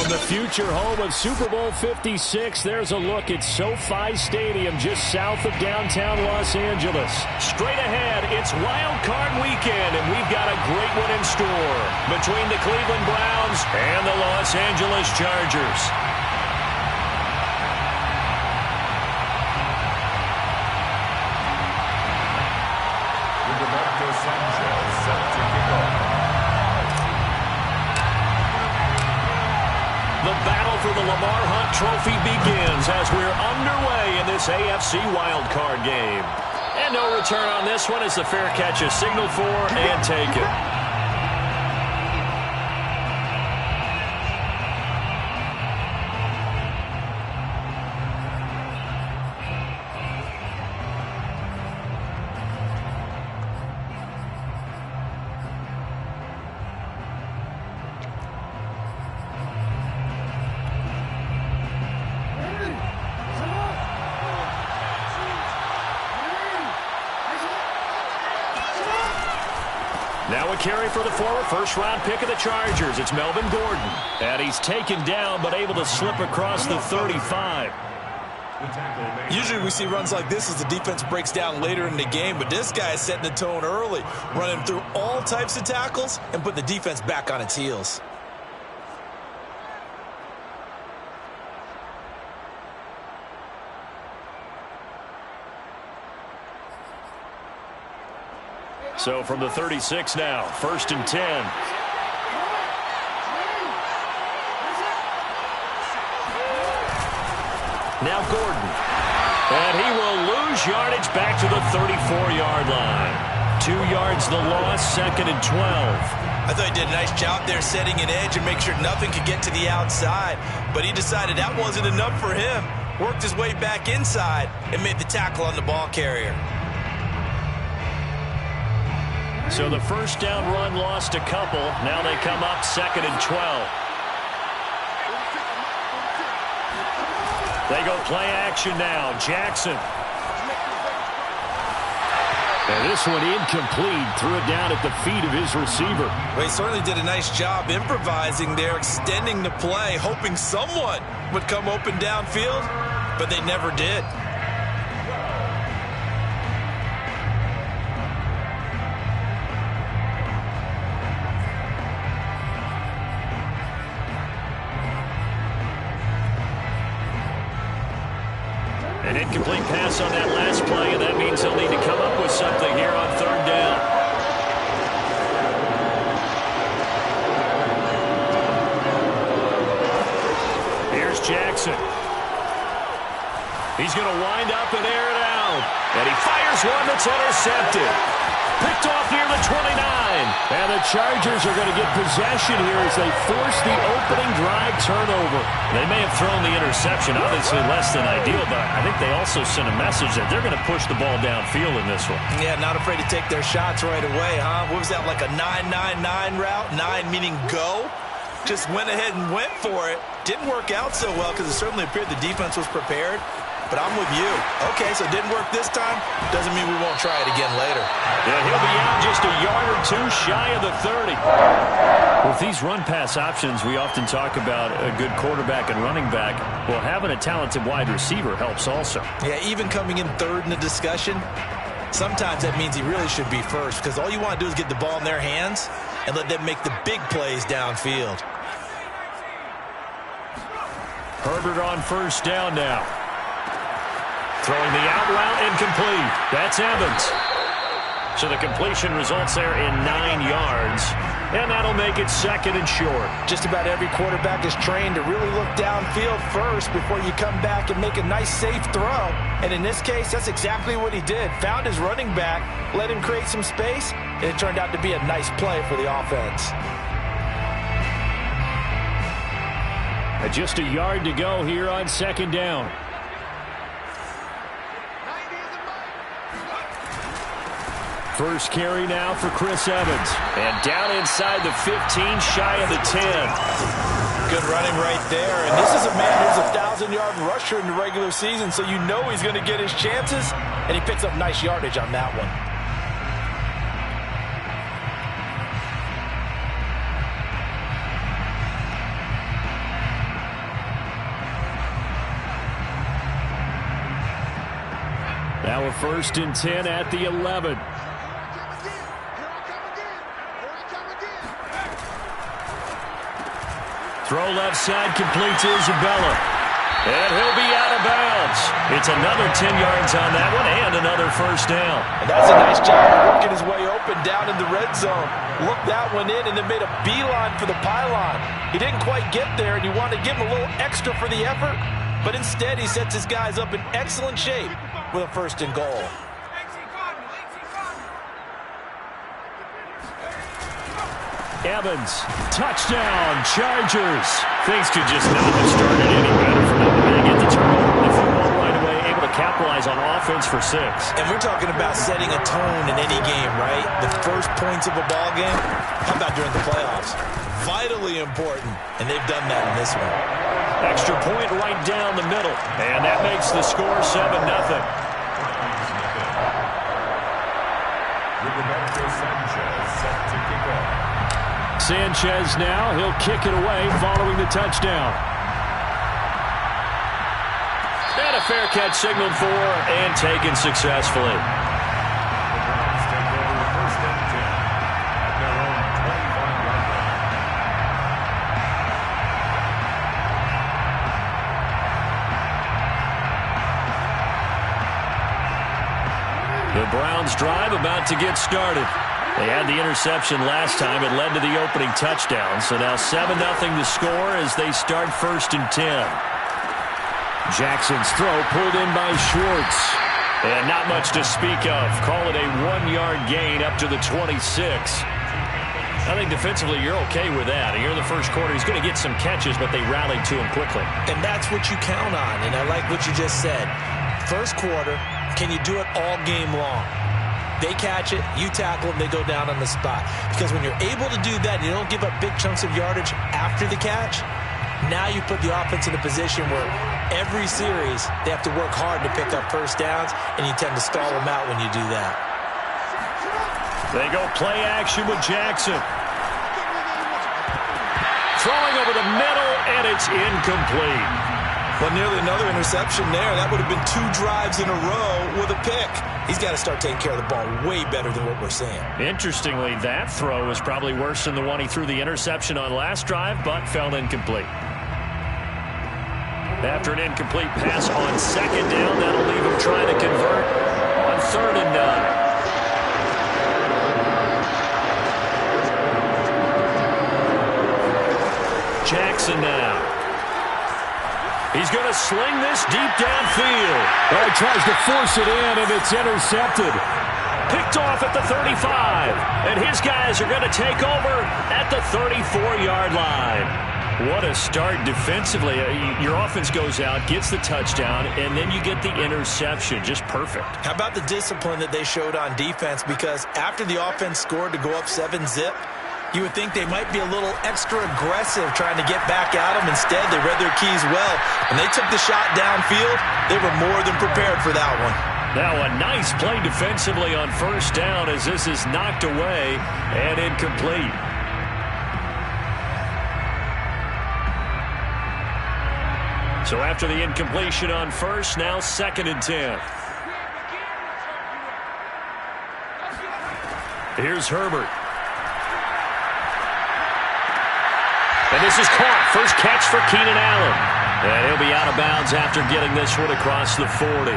From the future home of Super Bowl 56, there's a look at SoFi Stadium just south of downtown Los Angeles. Straight ahead, it's Wild Card Weekend, and we've got a great one in store between the Cleveland Browns and the Los Angeles Chargers. The battle for the Lamar Hunt Trophy begins as we're underway in this AFC wildcard game. And no return on this one as the fair catch is signaled for and taken. Now a carry for the former first-round pick of the Chargers. It's Melvin Gordon. And he's taken down but able to slip across the 35. Usually we see runs like this as the defense breaks down later in the game, but this guy is setting the tone early, running through all types of tackles and put the defense back on its heels. So from the 36 now, 1st and 10. Now Gordon. And he will lose yardage back to the 34-yard line. 2 yards the loss, 2nd and 12. I thought he did a nice job there setting an edge and make sure nothing could get to the outside. But he decided that wasn't enough for him. Worked his way back inside and made the tackle on the ball carrier. So the first down run lost a couple. Now they come up 2nd and 12. They go play action now. Jackson. And this one incomplete. Threw it down at the feet of his receiver. Well, he certainly did a nice job improvising there, extending the play, hoping someone would come open downfield, but they never did. An incomplete pass on that last play, and that means they'll need to come up with something here on 3rd down. Here's Jackson. He's going to wind up and air it out. And he fires one that's intercepted. Picked off near the 29. And the Chargers are going to get possession here as they force the opening drive turnover. They may have thrown the interception, obviously less than ideal, but I think they also sent a message that they're going to push the ball downfield in this one. Yeah, not afraid to take their shots right away, huh? What was that, like a 9-9-9 route? 9 meaning go? Just went ahead and went for it. Didn't work out so well because it certainly appeared the defense was prepared. But I'm with you. Okay, so it didn't work this time. Doesn't mean we won't try it again later. Yeah, he'll be out just a yard or two shy of the 30. With these run-pass options, we often talk about a good quarterback and running back. Well, having a talented wide receiver helps also. Yeah, even coming in 3rd in the discussion, sometimes that means he really should be first because all you want to do is get the ball in their hands and let them make the big plays downfield. Herbert on 1st down now. Throwing the out route incomplete. That's Evans. So the completion results there in 9 yards. And that'll make it 2nd and short. Just about every quarterback is trained to really look downfield first before you come back and make a nice, safe throw. And in this case, that's exactly what he did. Found his running back, let him create some space, and it turned out to be a nice play for the offense. Just a yard to go here on 2nd down. First carry now for Chris Evans. And down inside the 15, shy of the 10. Good running right there. And this is a man who's a 1,000-yard rusher in the regular season, so you know he's going to get his chances. And he picks up nice yardage on that one. So a 1st and 10 at the 11. Throw left side, complete to Isabella. And he'll be out of bounds. It's another 10 yards on that one and another 1st down. And that's a nice job of working his way open down in the red zone. Looked that one in and then made a beeline for the pylon. He didn't quite get there, and you wanted to give him a little extra for the effort. But instead, he sets his guys up in excellent shape with a 1st and goal. Evans, touchdown, Chargers. Things could just not have started any better for them. They get the turnover in the football right away, able to capitalize on offense for 6. And we're talking about setting a tone in any game, right? The first points of a ball game. How about during the playoffs? Vitally important, and they've done that in this one. Extra point right down the middle, and that makes the score 7-0. Sanchez now, he'll kick it away following the touchdown. And a fair catch signaled for and taken successfully. The Browns drive about to get started. They had the interception last time. It led to the opening touchdown. So now 7-0 the score as they start 1st and 10. Jackson's throw pulled in by Schwartz. And not much to speak of. Call it a 1-yard gain up to the 26. I think defensively you're okay with that. Here in the first quarter, he's going to get some catches, but they rallied to him quickly. And that's what you count on. And I like what you just said. First quarter, can you do it all game long? They catch it, you tackle them, they go down on the spot. Because when you're able to do that, you don't give up big chunks of yardage after the catch. Now you put the offense in a position where every series they have to work hard to pick up 1st downs, and you tend to stall them out when you do that. They go play action with Jackson. Throwing over the middle, and it's incomplete. Well, nearly another interception there. That would have been 2 drives in a row with a pick. He's got to start taking care of the ball way better than what we're seeing. Interestingly, that throw was probably worse than the one he threw the interception on last drive, but fell incomplete. After an incomplete pass on 2nd down, that'll leave him trying to convert on 3rd and 9. Jackson now. He's going to sling this deep downfield. Well, he tries to force it in, and it's intercepted. Picked off at the 35. And his guys are going to take over at the 34-yard line. What a start defensively. Your offense goes out, gets the touchdown, and then you get the interception. Just perfect. How about the discipline that they showed on defense? Because after the offense scored to go up 7-zip, you would think they might be a little extra aggressive trying to get back at them. Instead, they read their keys well. When they took the shot downfield, they were more than prepared for that one. Now a nice play defensively on 1st down as this is knocked away and incomplete. So after the incompletion on 1st, now 2nd and 10. Here's Herbert. And this is caught. First catch for Keenan Allen. And he'll be out of bounds after getting this one across the 40.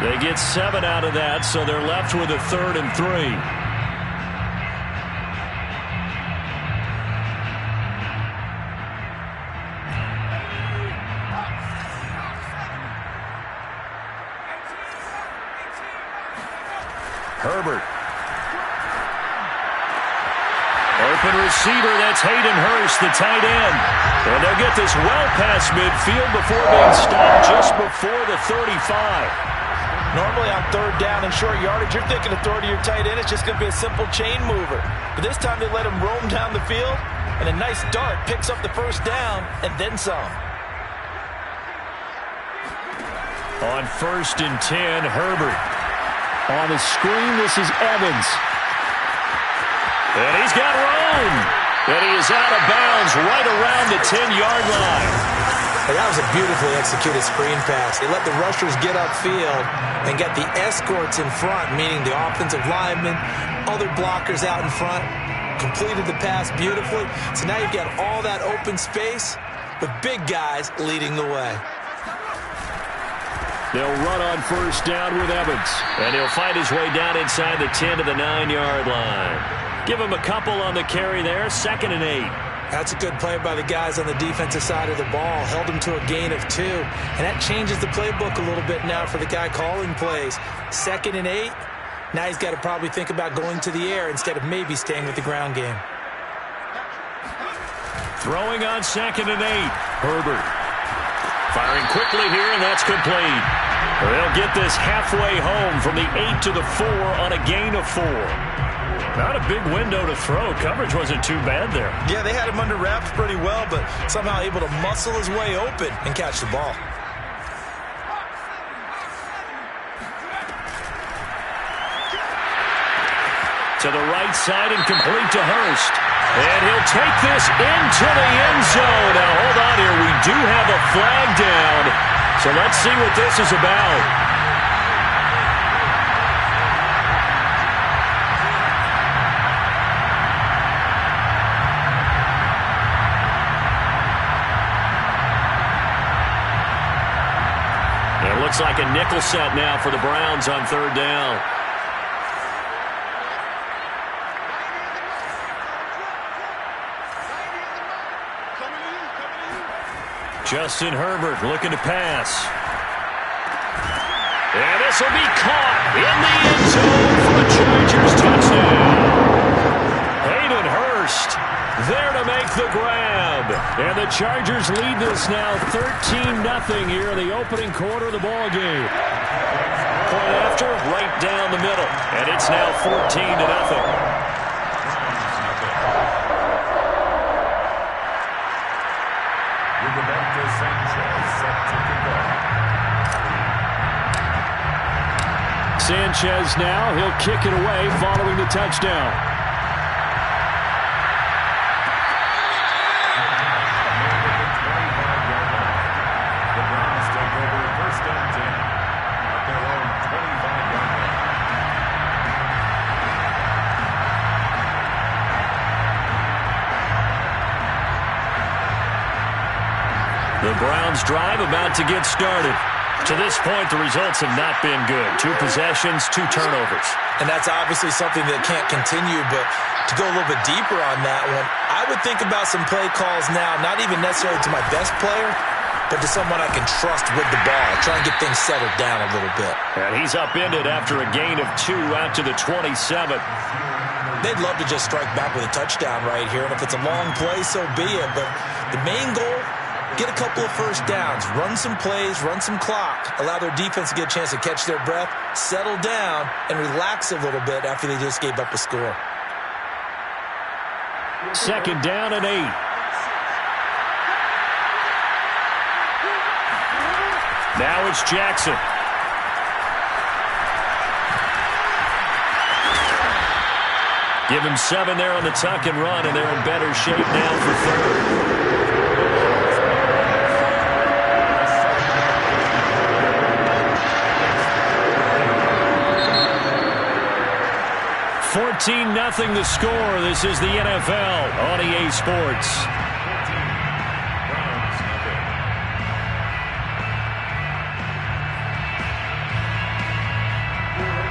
They get 7 out of that, so they're left with a 3rd and 3. Herbert. Open receiver, that's Hayden Hurst, the tight end. And they'll get this well past midfield before being stopped just before the 35. Normally on 3rd down and short yardage, you're thinking of throw to your tight end. It's just going to be a simple chain mover. But this time they let him roam down the field, and a nice dart picks up the 1st down and then some. On 1st and 10, Herbert. On the screen, this is Evans. And he's got room. And he is out of bounds right around the 10-yard line. And that was a beautifully executed screen pass. They let the rushers get upfield and get the escorts in front, meaning the offensive linemen, other blockers out in front, completed the pass beautifully. So now you've got all that open space with big guys leading the way. They'll run on first down with Evans. And he'll find his way down inside the 10 to the 9-yard line. Give him a couple on the carry there. 2nd and 8. That's a good play by the guys on the defensive side of the ball. Held him to a gain of 2. And that changes the playbook a little bit now for the guy calling plays. 2nd and 8. Now he's got to probably think about going to the air instead of maybe staying with the ground game. Throwing on 2nd and 8. Herbert. Firing quickly here, and that's complete. They'll get this halfway home from the 8 to the 4 on a gain of 4. Not a big window to throw. Coverage wasn't too bad there. Yeah, they had him under wraps pretty well, but somehow able to muscle his way open and catch the ball. To the right side and complete to Hurst. And he'll take this into the end zone. Now, hold on here. We do have a flag down. So let's see what this is about. It looks like a nickel set now for the Browns on 3rd down. Justin Herbert looking to pass. And this will be caught in the end zone for a Chargers touchdown. Hayden Hurst there to make the grab. And the Chargers lead this now 13-0 here in the opening quarter of the ball game. Point after, right down the middle. And it's now 14-0. Sanchez now, he'll kick it away following the touchdown. The Browns take over 1st and 10 at their own 25-yard line. The Browns drive about to get started. To this point, the results have not been good. 2 possessions, 2 turnovers. And that's obviously something that can't continue, but to go a little bit deeper on that one, I would think about some play calls now, not even necessarily to my best player, but to someone I can trust with the ball. Try and get things settled down a little bit. And he's upended after a gain of 2 out to the 27. They'd love to just strike back with a touchdown right here, and if it's a long play, so be it. But the main goal, get a couple of first downs, run some plays, run some clock, allow their defense to get a chance to catch their breath, settle down, and relax a little bit after they just gave up a score. 2nd down and 8. Now it's Jackson. Give him 7 there on the tuck and run, and they're in better shape now for 3rd. 14-0 the score. This is the NFL on EA Sports.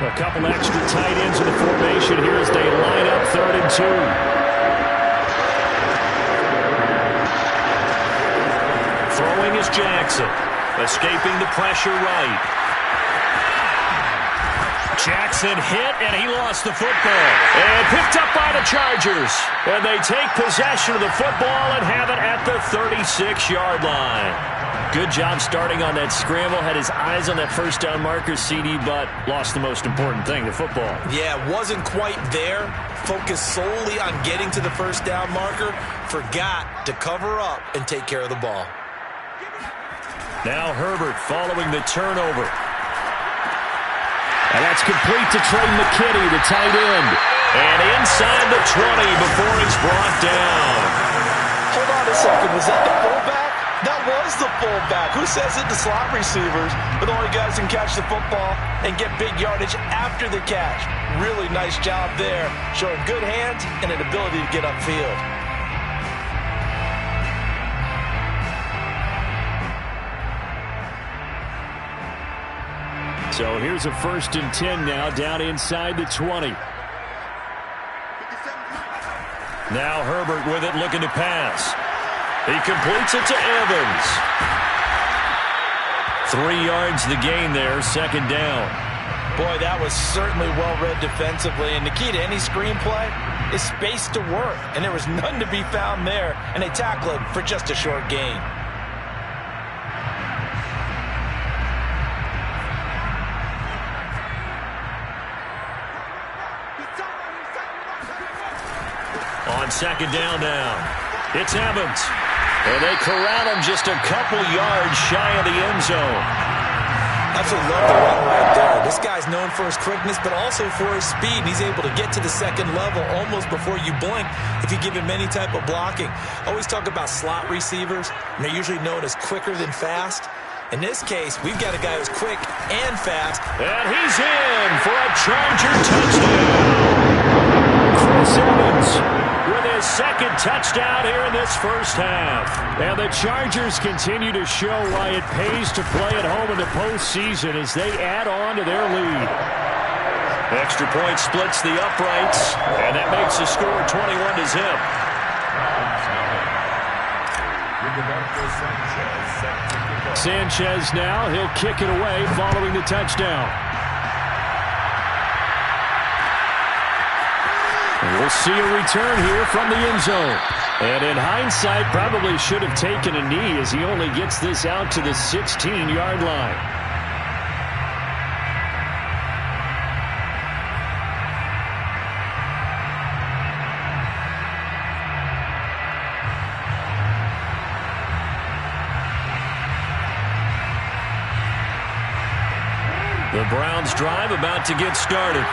A couple extra tight ends in the formation here as they line up 3rd and 2. Throwing is Jackson. Escaping the pressure right. Jackson hit, and he lost the football. And picked up by the Chargers. And they take possession of the football and have it at the 36-yard line. Good job starting on that scramble. Had his eyes on that first down marker, CD, but lost the most important thing, the football. Yeah, wasn't quite there. Focused solely on getting to the first down marker. Forgot to cover up and take care of the ball. Now Herbert following the turnover. And that's complete to Trey McKinney, the tight end. And inside the 20 before he's brought down. Hold on a second. Was that the fullback? That was the fullback. Who says it to slot receivers? But the only guys who can catch the football and get big yardage after the catch. Really nice job there, showing good hands and an ability to get upfield. So here's a 1st and 10 now, down inside the 20. Now Herbert with it, looking to pass. He completes it to Evans. 3 yards the gain there, 2nd down. Boy, that was certainly well-read defensively, and the key to any screenplay is space to work, and there was none to be found there, and they tackle it for just a short gain. On 2nd down now, it's Evans. And they corral him just a couple yards shy of the end zone. That's a lovely run right there. This guy's known for his quickness, but also for his speed. And he's able to get to the 2nd level almost before you blink if you give him any type of blocking. Always talk about slot receivers, and they're usually known as quicker than fast. In this case, we've got a guy who's quick and fast. And he's in for a Charger touchdown. Chris Evans with his 2nd touchdown here in this 1st half. And the Chargers continue to show why it pays to play at home in the postseason as they add on to their lead. Extra point splits the uprights, and that makes the score 21-0. Sanchez now, he'll kick it away following the touchdown. We'll see a return here from the end zone. And in hindsight, probably should have taken a knee as he only gets this out to the 16-yard line. The Browns drive about to get started.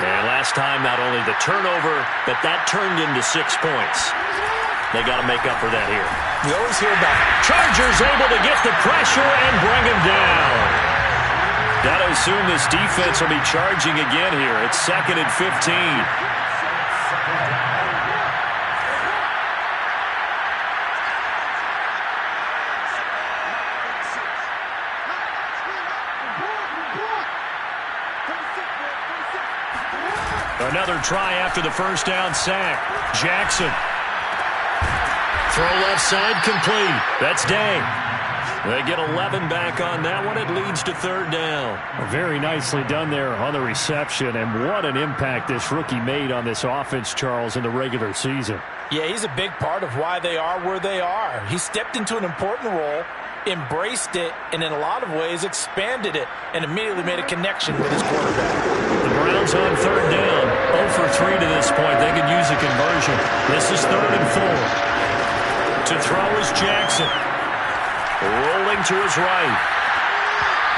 And last time, not only the turnover, but that turned into 6 points. They got to make up for that here. We always hear about Chargers able to get the pressure and bring him down. Got to assume this defense will be charging again here. It's 2nd and 15. Another try after the 1st down sack. Jackson. Throw left side complete. That's Day. They get 11 back on that one. It leads to 3rd down. Very nicely done there on the reception. And what an impact this rookie made on this offense, Charles, in the regular season. Yeah, he's a big part of why they are where they are. He stepped into an important role, embraced it, and in a lot of ways expanded it, and immediately made a connection with his quarterback. The Browns on 3rd down. 0 for 3 to this point. They could use a conversion. This is 3rd and 4. To throw is Jackson. Rolling to his right.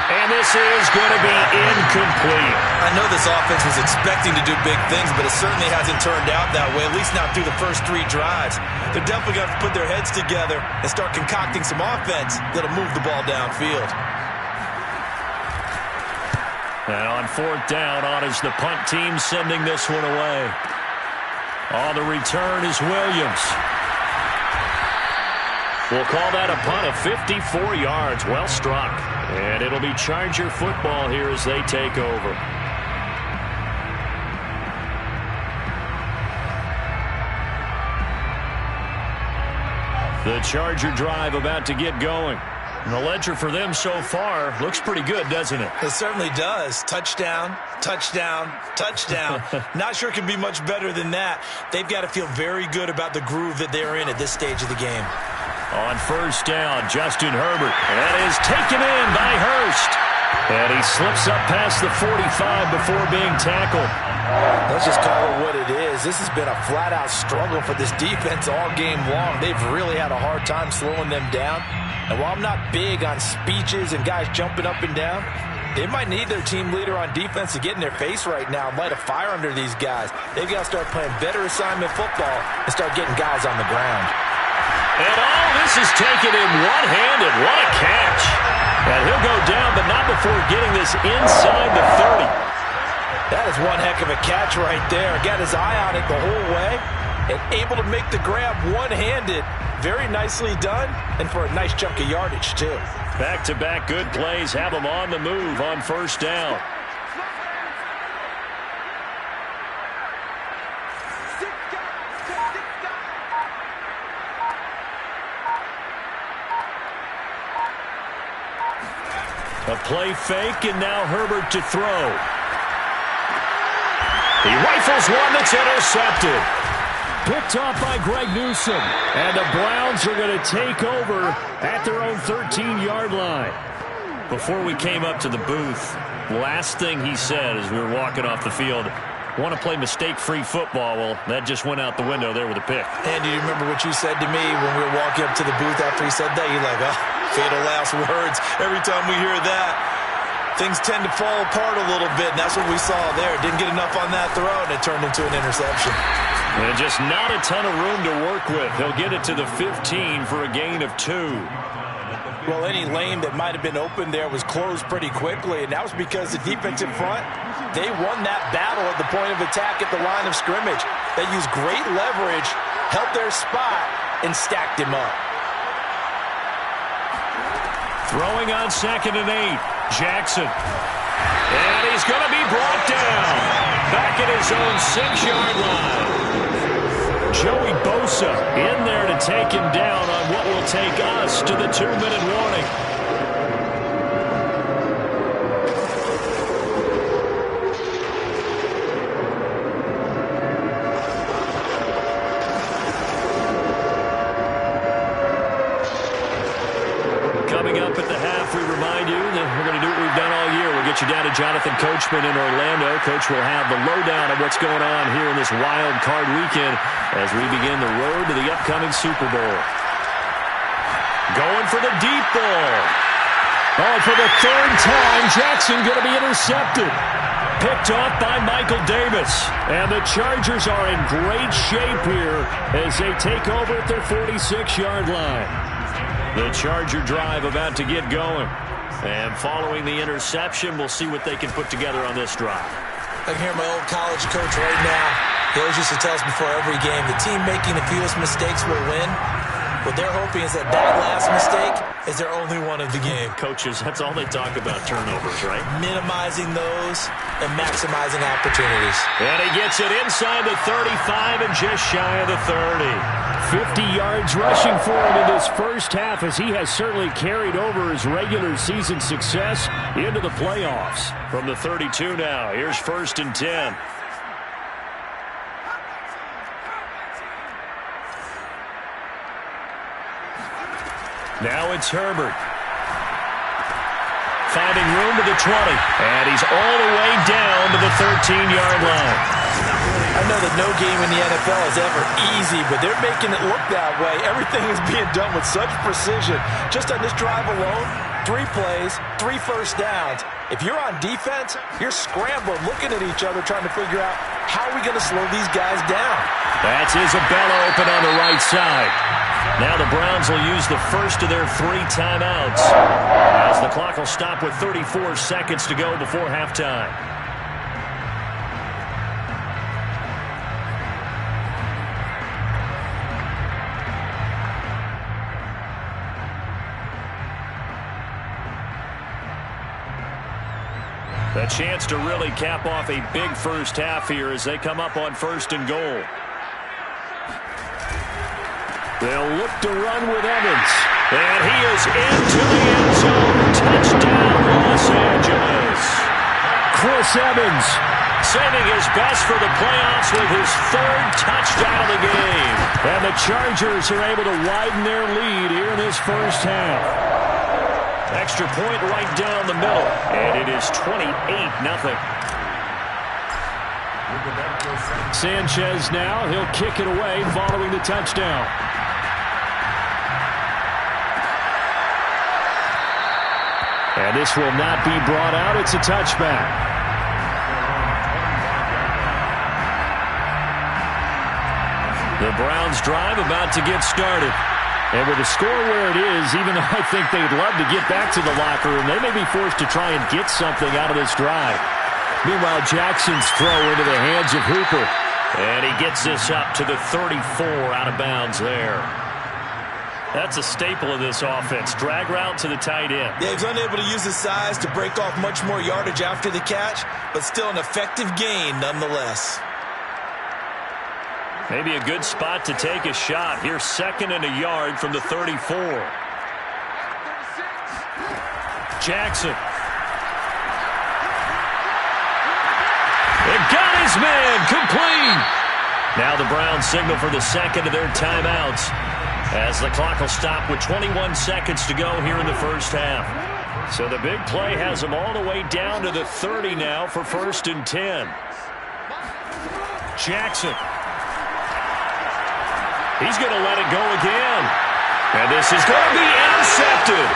And this is going to be incomplete. I know this offense was expecting to do big things, but it certainly hasn't turned out that way, at least not through the first 3 drives. They're definitely going to put their heads together and start concocting some offense that'll move the ball downfield. And on 4th down, on is the punt team sending this one away. On the return is Williams. We'll call that a punt of 54 yards. Well struck. And it'll be Charger football here as they take over. The Charger drive about to get going. And the ledger for them so far looks pretty good, doesn't it? It certainly does. Touchdown, touchdown, touchdown. Not sure it can be much better than that. They've got to feel very good about the groove that they're in at this stage of the game. On 1st down, Justin Herbert. And that is taken in by Hurst. And he slips up past the 45 before being tackled. Let's just call it what it is. This has been a flat-out struggle for this defense all game long. They've really had a hard time slowing them down. And while I'm not big on speeches and guys jumping up and down, they might need their team leader on defense to get in their face right now and light a fire under these guys. They've got to start playing better assignment football and start getting guys on the ground. And all this is taken in one-handed. What a catch. And he'll go down, but not before getting this inside the 30. That is one heck of a catch right there. Got his eye on it the whole way and able to make the grab one-handed. Very nicely done, and for a nice chunk of yardage, too. Back-to-back good plays have him on the move on first down. A play fake, and now Herbert to throw. He rifles one that's intercepted. Picked off by Greg Newsome. And the Browns are going to take over at their own 13-yard line. Before we came up to the booth, last thing he said as we were walking off the field, want to play mistake-free football. Well, that just went out the window there with a pick. And do you remember what you said to me when we were walking up to the booth after he said that? You're like, oh, fatal last words. Every time we hear that, things tend to fall apart a little bit, and that's what we saw there. Didn't get enough on that throw, and it turned into an interception. And just not a ton of room to work with. He'll get it to the 15 for a gain of 2. Well, any lane that might have been open there was closed pretty quickly, and that was because the defense in front, they won that battle at the point of attack at the line of scrimmage. They used great leverage, helped their spot, and stacked him up. Throwing on 2nd and 8. Jackson. And he's going to be brought down. Back at his own 6-yard line. Joey Bosa in there to take him down on what will take us to the 2-minute warning. Coming up at the half, we remind you that we're going to do what we've done all year. We'll get you down to Jonathan Coachman in Orlando. Coach will have the lowdown of what's going on here in this wild card weekend as we begin the road to the upcoming Super Bowl. Going for the deep ball. Oh, for the 3rd time, Jackson going to be intercepted. Picked off by Michael Davis. And the Chargers are in great shape here as they take over at their 46-yard line. The Charger drive about to get going. And following the interception, we'll see what they can put together on this drive. I can hear my old college coach right now. He always used to tell us before every game, the team making the fewest mistakes will win. What they're hoping is that last mistake is their only one of the game. Coaches, that's all they talk about, turnovers, right? Minimizing those and maximizing opportunities. And he gets it inside the 35 and just shy of the 30. 50 yards rushing for him in this first half as he has certainly carried over his regular season success into the playoffs. From the 32 now, here's 1st and 10. Now it's Herbert. Finding room to the 20. And he's all the way down to the 13-yard line. I know that no game in the NFL is ever easy, but they're making it look that way. Everything is being done with such precision. Just on this drive alone, 3 plays, 3 first downs. If you're on defense, you're scrambling, looking at each other, trying to figure out how are we going to slow these guys down. That's Isabella open on the right side. Now the Browns will use the first of their 3 timeouts as the clock will stop with 34 seconds to go before halftime. A chance to really cap off a big first half here as they come up on 1st and goal. They'll look to run with Evans. And he is into the end zone. Touchdown, Los Angeles. Chris Evans saving his best for the playoffs with his 3rd touchdown of the game. And the Chargers are able to widen their lead here in this first half. Extra point right down the middle. And it is 28-0. Sanchez now. He'll kick it away following the touchdown. And this will not be brought out. It's a touchback. The Browns drive about to get started. And with the score where it is, even though I think they'd love to get back to the locker room, they may be forced to try and get something out of this drive. Meanwhile, Jackson's throw into the hands of Hooper. And he gets this up to the 34, out of bounds there. That's a staple of this offense. Drag route to the tight end. Yeah, he's unable to use his size to break off much more yardage after the catch, but still an effective gain nonetheless. Maybe a good spot to take a shot. Here's 2nd and a yard from the 34. Jackson. It got his man. Complete. Now the Browns signal for the second of their timeouts, as the clock will stop with 21 seconds to go here in the first half. So the big play has them all the way down to the 30 now for 1st and 10. Jackson. He's going to let it go again. And this is going to be intercepted.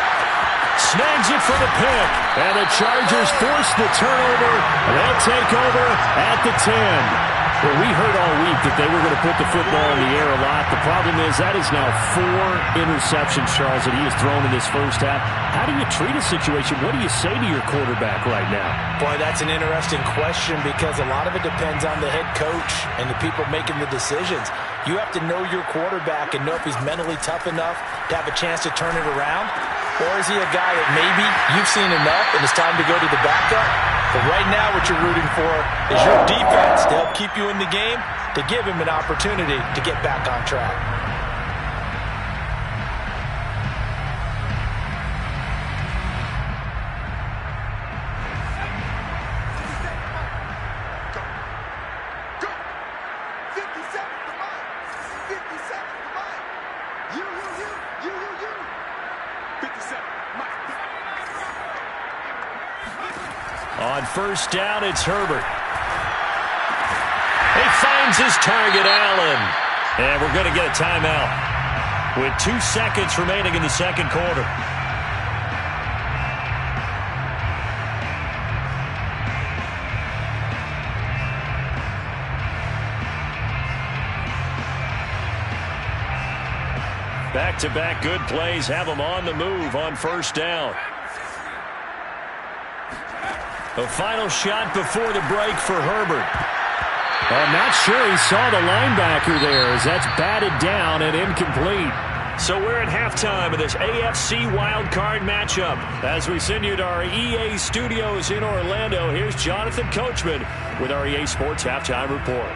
Snags it for the pick. And the Chargers force the turnover. They'll take over at the 10. Well, we heard all week that they were going to put the football in the air a lot. The problem is that is now 4 interceptions, Charles, that he has thrown in this first half. How do you treat a situation? What do you say to your quarterback right now? Boy, that's an interesting question, because a lot of it depends on the head coach and the people making the decisions. You have to know your quarterback and know if he's mentally tough enough to have a chance to turn it around. Or is he a guy that maybe you've seen enough and it's time to go to the backup? But right now what you're rooting for is your defense to help keep you in the game, to give him an opportunity to get back on track. On first down, it's Herbert. He finds his target, Allen. And we're going to get a timeout with 2 seconds remaining in the second quarter. Back-to-back good plays have them on the move on first down. The final shot before the break for Herbert. I'm not sure he saw the linebacker there, as that's batted down and incomplete. So we're at halftime of this AFC wildcard matchup. As we send you to our EA studios in Orlando, here's Jonathan Coachman with our EA Sports Halftime Report.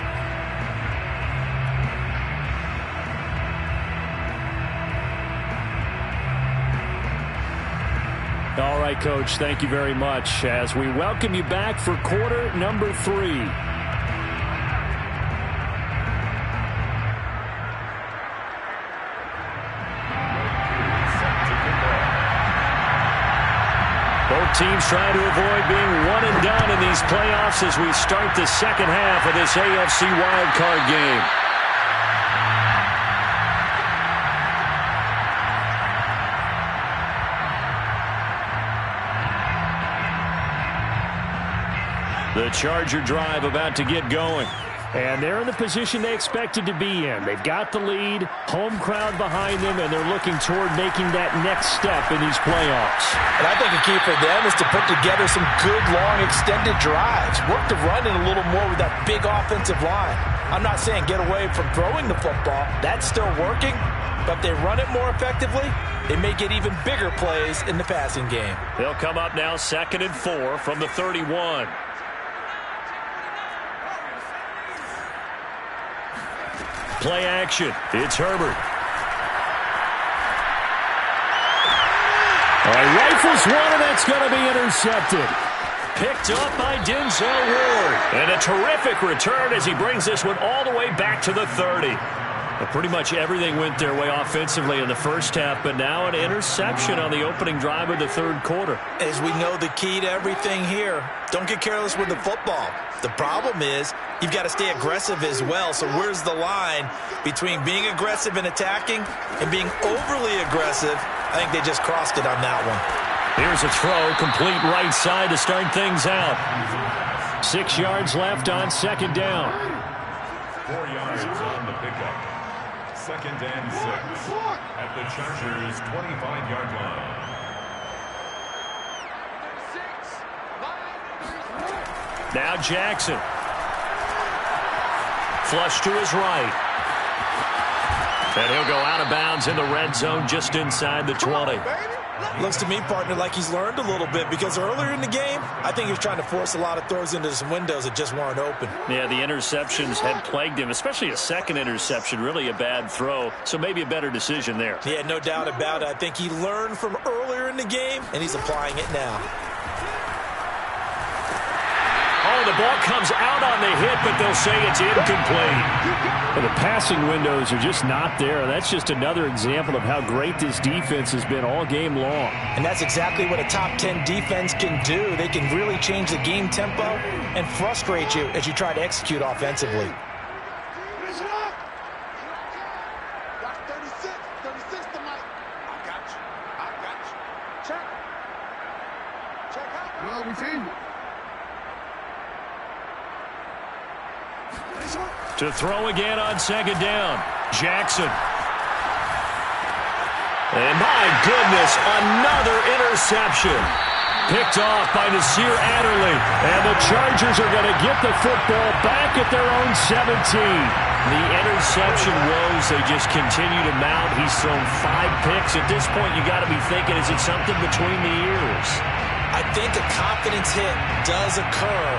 All right, Coach, thank you very much as we welcome you back for quarter number 3. Both teams trying to avoid being one and done in these playoffs as we start the second half of this AFC wildcard game. The Charger drive about to get going. And they're in the position they expected to be in. They've got the lead, home crowd behind them, and they're looking toward making that next step in these playoffs. And I think a key for them is to put together some good, long, extended drives. Work the run in a little more with that big offensive line. I'm not saying get away from throwing the football. That's still working. But if they run it more effectively, they may get even bigger plays in the passing game. They'll come up now 2nd and 4 from the 31. Play action. It's Herbert. All right, rifles one, and that's going to be intercepted. Picked up by Denzel Ward. And a terrific return as he brings this one all the way back to the 30. Well, pretty much everything went their way offensively in the first half, but now an interception on the opening drive of the third quarter. As we know, the key to everything here, don't get careless with the football. The problem is you've got to stay aggressive as well. So where's the line between being aggressive and attacking and being overly aggressive? I think they just crossed it on that one. Here's a throw, complete right side to start things out. 6 yards left on second down. 4 yards on the pickup. 2nd and 6 at at the Chargers' 25-yard line. Now Jackson. Flush to his right. And he'll go out of bounds in the red zone just inside the 20. Looks to me, partner, like he's learned a little bit because earlier in the game, I think he was trying to force a lot of throws into some windows that just weren't open. Yeah, the interceptions had plagued him, especially a second interception, really a bad throw. So maybe a better decision there. Yeah, no doubt about it. I think he learned from earlier in the game, and he's applying it now. Oh, the ball comes out on the hit, but they'll say it's incomplete. Well, the passing windows are just not there. That's just another example of how great this defense has been all game long. And that's exactly what a top 10 defense can do. They can really change the game tempo and frustrate you as you try to execute offensively. To throw again on second down. Jackson. And my goodness, another interception. Picked off by Nasir Adderley. And the Chargers are going to get the football back at their own 17. The interception woes, they just continue to mount. He's thrown 5 picks. At this point, you got to be thinking, is it something between the ears? I think a confidence hit does occur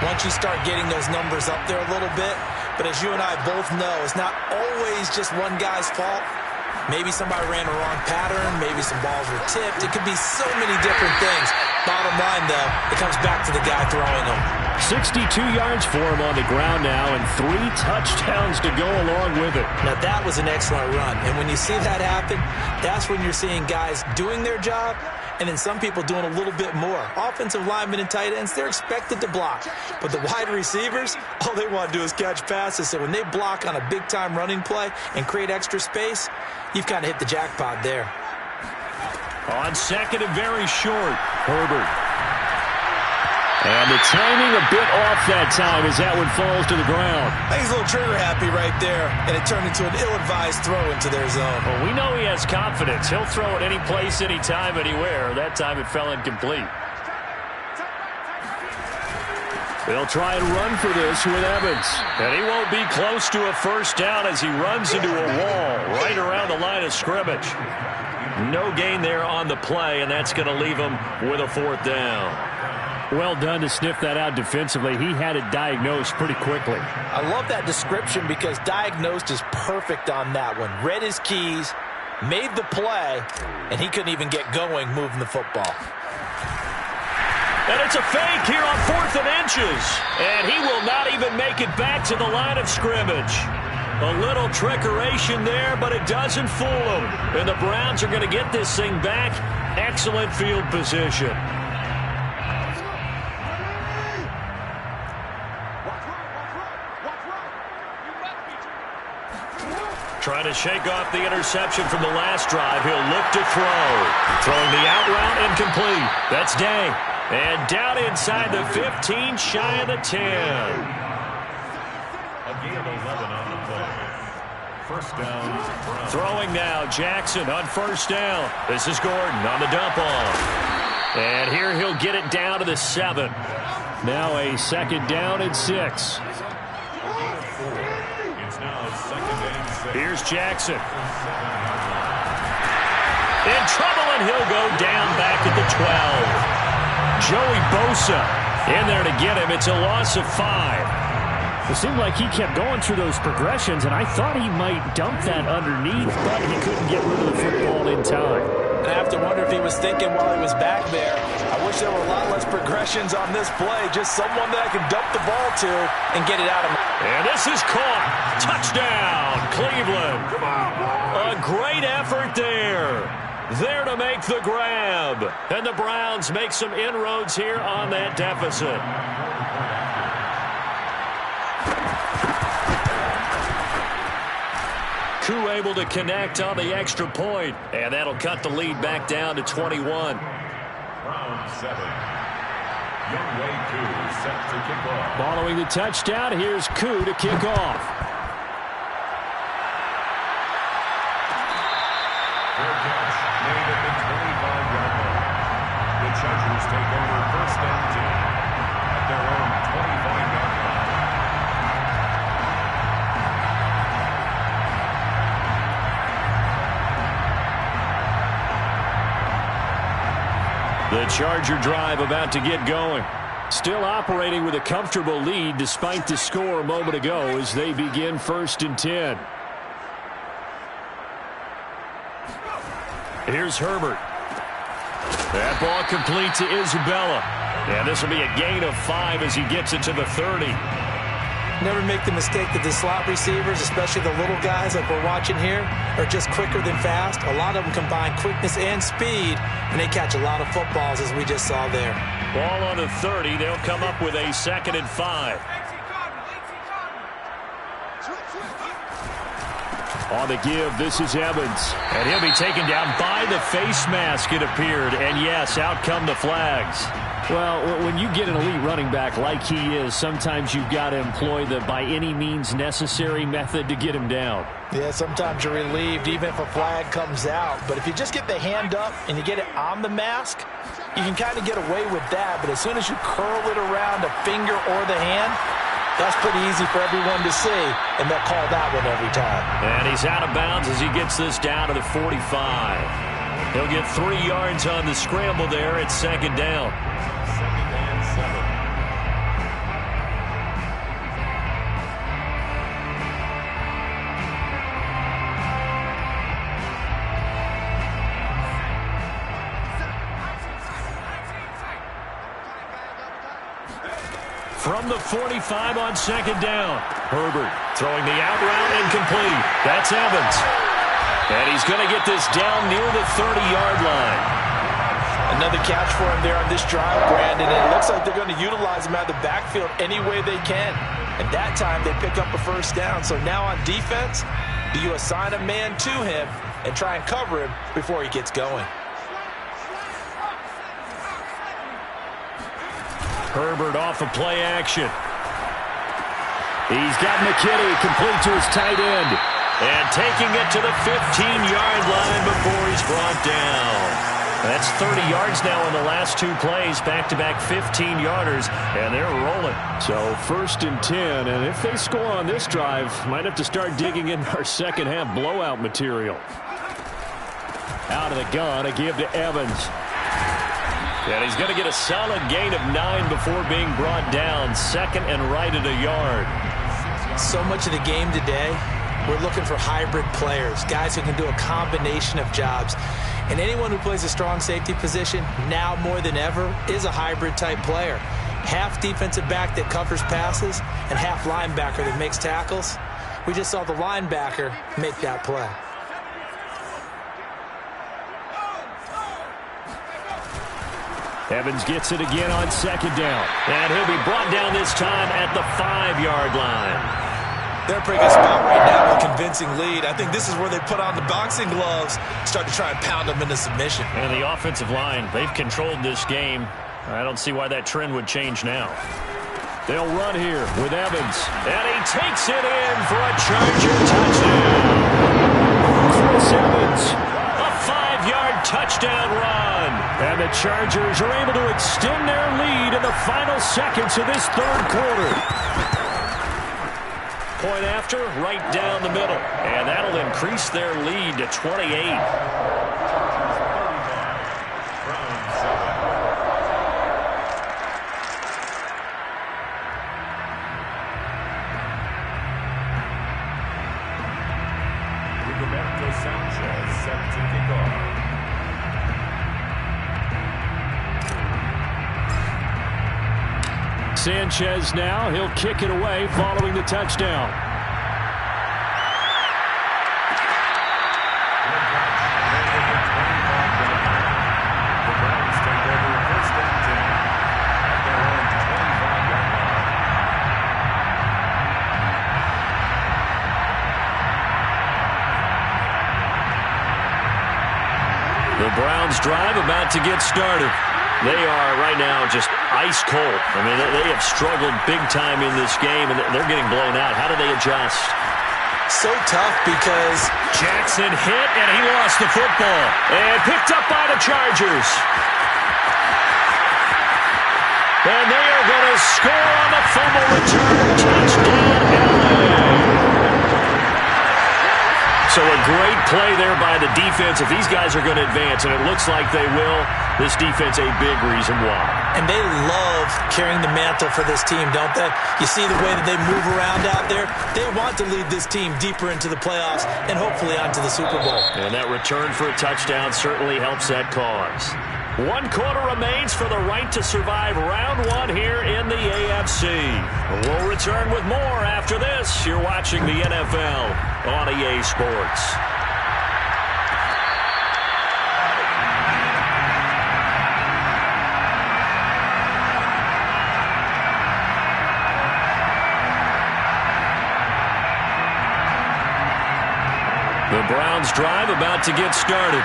once you start getting those numbers up there a little bit. But as you and I both know, it's not always just one guy's fault. Maybe somebody ran a wrong pattern. Maybe some balls were tipped. It could be so many different things. Bottom line, though, it comes back to the guy throwing them. 62 yards for him on the ground now and 3 touchdowns to go along with it. Now, that was an excellent run. And when you see that happen, that's when you're seeing guys doing their job and then some people doing a little bit more. Offensive linemen and tight ends, they're expected to block. But the wide receivers, all they want to do is catch passes. So when they block on a big-time running play and create extra space, you've kind of hit the jackpot there. On second and very short, Herbert. And the timing a bit off that time as that one falls to the ground. I think he's a little trigger happy right there, and it turned into an ill-advised throw into their zone. Well, we know he has confidence. He'll throw it any place, anytime, anywhere. That time it fell incomplete. They'll try and run for this with Evans. And he won't be close to a first down as he runs into a wall right around the line of scrimmage. No gain there on the play, and that's going to leave him with a 4th down. Well done to sniff that out defensively. He had it diagnosed pretty quickly. I love that description because diagnosed is perfect on that one. Read his keys, made the play, and he couldn't even get going moving the football. And it's a fake here on 4th and inches. And he will not even make it back to the line of scrimmage. A little trickeration there, but it doesn't fool him. And the Browns are going to get this thing back. Excellent field position. Trying to shake off the interception from the last drive. He'll look to throw. Throwing the out route incomplete. That's Day. And down inside the 15, shy of the 10. A gain of 11 on the play. First down. Throwing now, Jackson on first down. This is Gordon on the dump off. And here he'll get it down to the 7. Now a second down and 6. Here's Jackson. In trouble, and he'll go down back at the 12. Joey Bosa in there to get him. It's a loss of 5. It seemed like he kept going through those progressions, and I thought he might dump that underneath, but he couldn't get rid of the football in time. And I have to wonder if he was thinking while he was back there, I wish there were a lot less progressions on this play. Just someone that I can dump the ball to and get it out of. And this is caught. Touchdown, Cleveland. A great effort there. There to make the grab. And the Browns make some inroads here on that deficit. Koo able to connect on the extra point, and that'll cut the lead back down to 21. Round 7. Youngway Koo set to kick off. Following the touchdown, here's Koo to kick off. Browns take over first and 10 at their own 25-yard line. The Charger drive about to get going. Still operating with a comfortable lead despite the score a moment ago as they begin first and 10. Here's Herbert. That ball complete to Isabella. And this will be a gain of 5 as he gets it to the 30. Never make the mistake that the slot receivers, especially the little guys like we're watching here, are just quicker than fast. A lot of them combine quickness and speed, and they catch a lot of footballs, as we just saw there. Ball on the 30. They'll come up with a 2nd and 5. On the give, this is Evans. And he'll be taken down by the face mask, it appeared. And yes, out come the flags. Well, when you get an elite running back like he is, sometimes you've got to employ the by any means necessary method to get him down. Yeah, sometimes you're relieved even if a flag comes out. But if you just get the hand up and you get it on the mask, you can kind of get away with that. But as soon as you curl it around a finger or the hand, that's pretty easy for everyone to see, and they'll call that one every time. And he's out of bounds as he gets this down to the 45. He'll get 3 yards on the scramble there at 2nd down. 2nd and 7. From the 45 on 2nd down. Herbert throwing the out route incomplete. That's Evans. And he's going to get this down near the 30-yard line. Another catch for him there on this drive, Brandon. And it looks like they're going to utilize him out of the backfield any way they can. And that time they pick up a 1st down. So now on defense, do you assign a man to him and try and cover him before he gets going? Herbert off of play action. He's got McKinney complete to his tight end. And taking it to the 15-yard line before he's brought down. That's 30 yards now in the last 2 plays. Back-to-back 15-yarders, and they're rolling. So 1st and 10, and if they score on this drive, might have to start digging in our second-half blowout material. Out of the gun, a give to Evans. And he's going to get a solid gain of 9 before being brought down. 2nd and right at a yard. So much of the game today, we're looking for hybrid players, guys who can do a combination of jobs. And anyone who plays a strong safety position, now more than ever, is a hybrid-type player. Half defensive back that covers passes and half linebacker that makes tackles. We just saw the linebacker make that play. Evans gets it again on 2nd down. And he'll be brought down this time at the 5-yard line. They're in a pretty good spot right now with a convincing lead. I think this is where they put on the boxing gloves, start to try and pound them into submission. And the offensive line, they've controlled this game. I don't see why that trend would change now. They'll run here with Evans. And he takes it in for a Charger touchdown. Chris Evans, a 5-yard touchdown run. And the Chargers are able to extend their lead in the final seconds of this 3rd quarter. Point after, right down the middle. And that'll increase their lead to 28. Sanchez set to kick off. Sanchez now, he'll kick it away following the touchdown. The Browns take over first and 10 at their own 25-yard line. The Browns drive about to get started. They are right now just ice cold. I mean, they have struggled big time in this game, and they're getting blown out. How do they adjust? So tough because Jackson hit, and he lost the football. And picked up by the Chargers. And they are going to score on the fumble return. Touchdown, L.A. So a great play there by the defense. If these guys are going to advance, and it looks like they will, this defense a big reason why. And they love carrying the mantle for this team, don't they? You see the way that they move around out there? They want to lead this team deeper into the playoffs and hopefully onto the Super Bowl. And that return for a touchdown certainly helps that cause. 1 quarter remains for the right to survive round 1 here in the AFC. We'll return with more after this. You're watching the NFL on EA Sports. The Browns drive about to get started.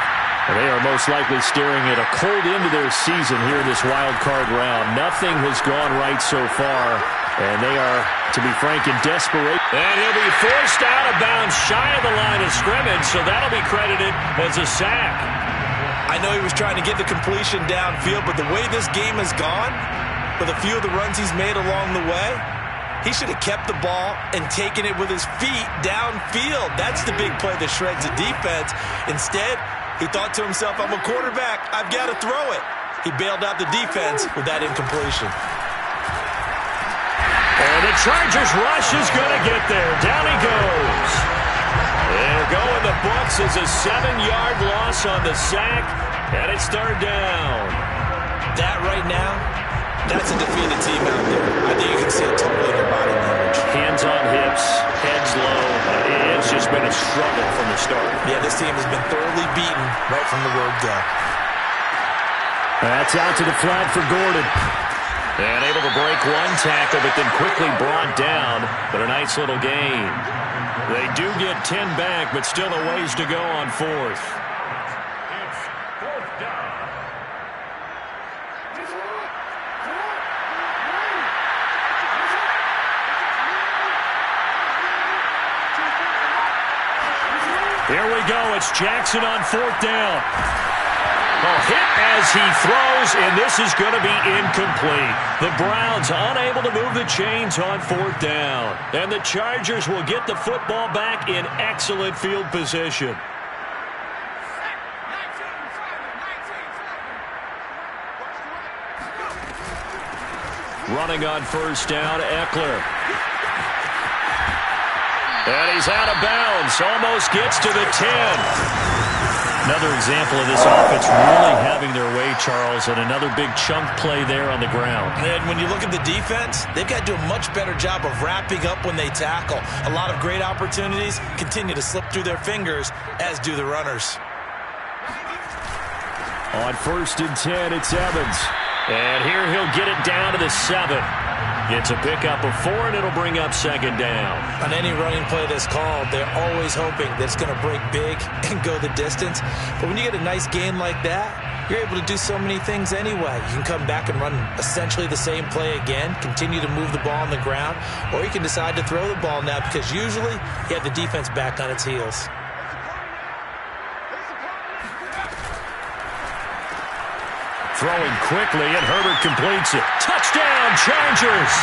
They are most likely staring at a cold end to their season here in this wild card round. Nothing has gone right so far, and they are, to be frank, in desperation. And he'll be forced out of bounds shy of the line of scrimmage, so that'll be credited as a sack. I know he was trying to get the completion downfield, but the way this game has gone, with a few of the runs he's made along the way, he should have kept the ball and taken it with his feet downfield. That's the big play that shreds the defense. Instead, he thought to himself, I'm a quarterback, I've got to throw it. He bailed out the defense with that incompletion. And the Chargers rush is going to get there. Down he goes. They'll go in the books as a 7-yard loss on the sack, and it's 3rd down. That right now, that's a defeated team out there. I think you can see it totally in their body language. Hands on hips, heads low. It's just been a struggle from the start. Yeah, this team has been thoroughly beaten right from the word go. That's out to the flat for Gordon. And able to break 1 tackle, but then quickly brought down. But a nice little gain. They do get 10 back, but still a ways to go on 4th. It's 4th down. Here we go. It's Jackson on 4th down. A hit as he throws, and this is going to be incomplete. The Browns unable to move the chains on 4th down. And the Chargers will get the football back in excellent field position. Running on 1st down, Eckler. And he's out of bounds. Almost gets to the 10. Another example of this offense really having their way, Charles, and another big chunk play there on the ground. And when you look at the defense, they've got to do a much better job of wrapping up when they tackle. A lot of great opportunities continue to slip through their fingers, as do the runners. On 1st and 10, it's Evans. And here he'll get it down to the 7. It's a pickup of 4, and it'll bring up 2nd down. On any running play that's called, they're always hoping that it's going to break big and go the distance. But when you get a nice gain like that, you're able to do so many things anyway. You can come back and run essentially the same play again, continue to move the ball on the ground, or you can decide to throw the ball now because usually you have the defense back on its heels. Throwing quickly, and Herbert completes it. Touchdown, Chargers!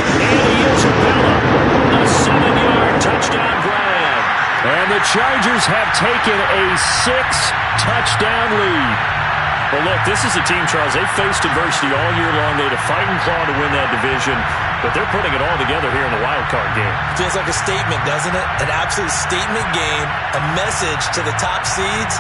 And he is Bella. A 7-yard touchdown grab. And the Chargers have taken a 6-touchdown lead. Well, look, this is a team, Charles, they've faced adversity all year long. They had to fight and claw to win that division, but they're putting it all together here in the wild card game. Feels like a statement, doesn't it? An absolute statement game, a message to the top seeds.